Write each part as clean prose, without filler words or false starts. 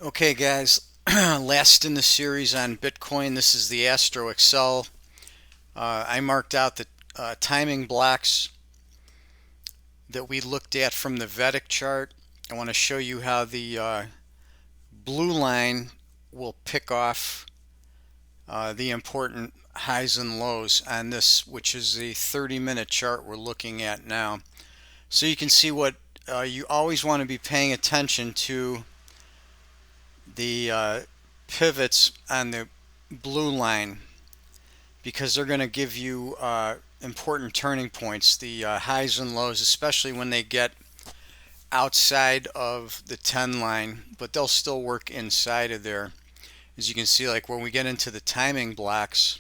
Okay, guys, last in the series on Bitcoin. This is the Astro Excel. I marked out the timing blocks that we looked at from the Vedic chart. I want to show you how the blue line will pick off the important highs and lows on this, which is the 30-minute chart we're looking at now. So you can see what you always want to be paying attention to the pivots on the blue line, because they're going to give you important turning points, the highs and lows, especially when they get outside of the 10 line, but they'll still work inside of there. As you can see, like when we get into the timing blocks,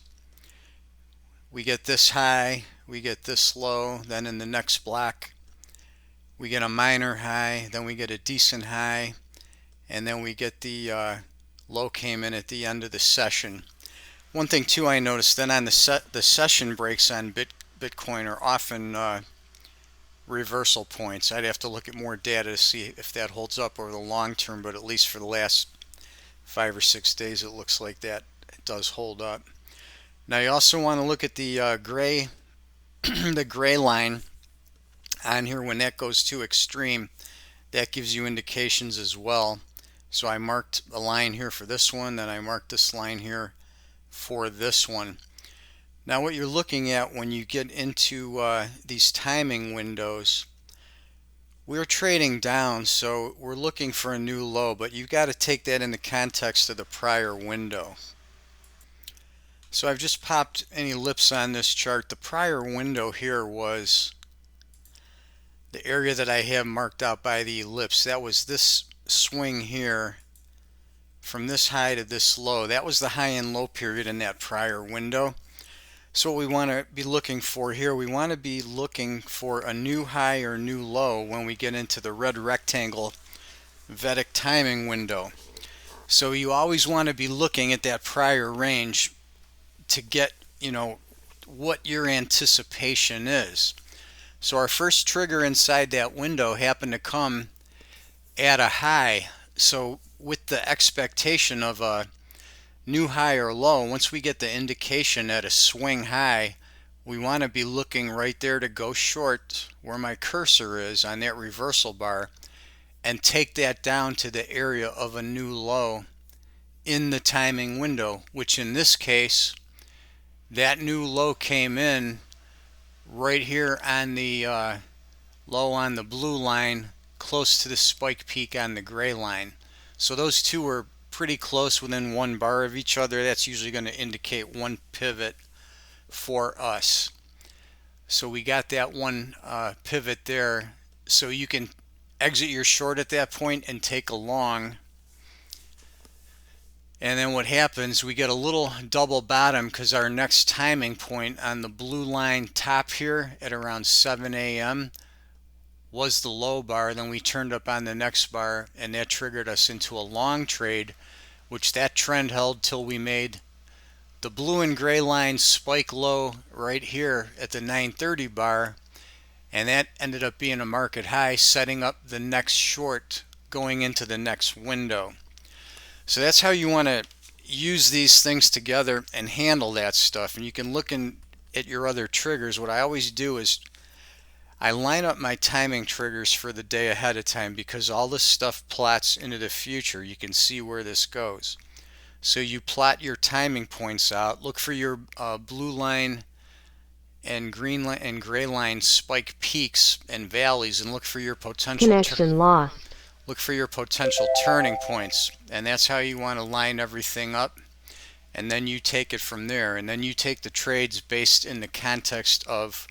we get this high, we get this low, then in the next block we get a minor high, then we get a decent high, and then we get the low came in at the end of the session. One thing too I noticed then on the session breaks on Bitcoin are often reversal points. I'd have to look at more data to see if that holds up over the long term, but at least for the last 5 or 6 days it looks like that it does hold up. Now you also want to look at the gray the gray line on here. When that goes too extreme, that gives you indications as well. So I marked a line here for this one, then I marked this line here for this one. Now what you're looking at when you get into these timing windows, we're trading down, so we're looking for a new low, but you've got to take that in the context of the prior window. So I've just popped any ellipse on this chart. The prior window here was the area that I have marked out by the ellipse. That was this swing here from this high to this low. That was the high and low period in that prior window. So what we want to be looking for here, we want to be looking for a new high or new low when we get into the red rectangle Vedic timing window. So you always want to be looking at that prior range to get, what your anticipation is. So our first trigger inside that window happened to come at a high. So with the expectation of a new high or low, once we get the indication at a swing high, we want to be looking right there to go short where my cursor is on that reversal bar and take that down to the area of a new low in the timing window, which in this case, that new low came in right here on the low on the blue line, close to the spike peak on the gray line. So those two were pretty close, within 1 bar of each other. That's usually going to indicate one pivot for us. So we got that one pivot there. So you can exit your short at that point and take a long. And then what happens, we get a little double bottom because our next timing point on the blue line top here at around 7 a.m. was the low bar. Then we turned up on the next bar, and that triggered us into a long trade, which that trend held till we made the blue and gray line spike low right here at the 930 bar, and that ended up being a market high, setting up the next short going into the next window. So that's how you want to use these things together and handle that stuff. And you can look at your other triggers. What I always do is I line up my timing triggers for the day ahead of time, because all this stuff plots into the future. You can see where this goes. So you plot your timing points out. Look for your blue line and green line and gray line spike peaks and valleys, and look for your potential Connection lost. look for your potential turning points. And that's how you want to line everything up. And then you take it from there. And then you take the trades based in the context of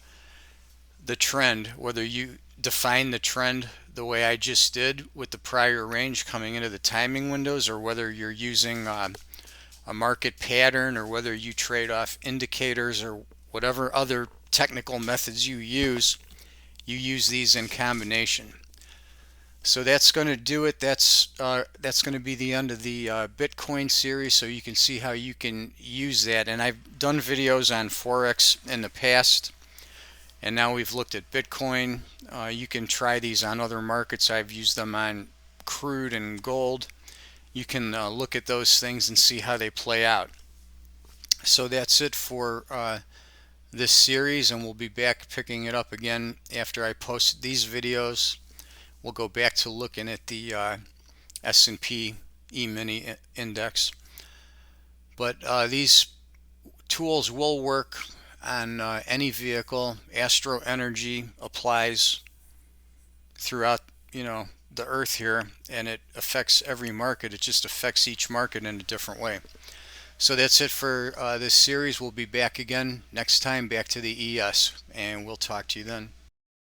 the trend, whether you define the trend the way I just did with the prior range coming into the timing windows, or whether you're using a market pattern, or whether you trade off indicators, or whatever other technical methods you use these in combination. So that's going to do it. That's going to be the end of the Bitcoin series, so you can see how you can use that. And I've done videos on Forex in the past, and now we've looked at Bitcoin. You can try these on other markets. I've used them on crude and gold, you can look at those things and see how they play out. So that's it for this series, and we'll be back picking it up again after I post these videos. We'll go back to looking at the S&P E-mini index. But these tools will work on any vehicle. Astro Energy applies throughout, the earth here, and it affects every market. It just affects each market in a different way. So that's it for this series. We'll be back again next time, back to the ES, and we'll talk to you then.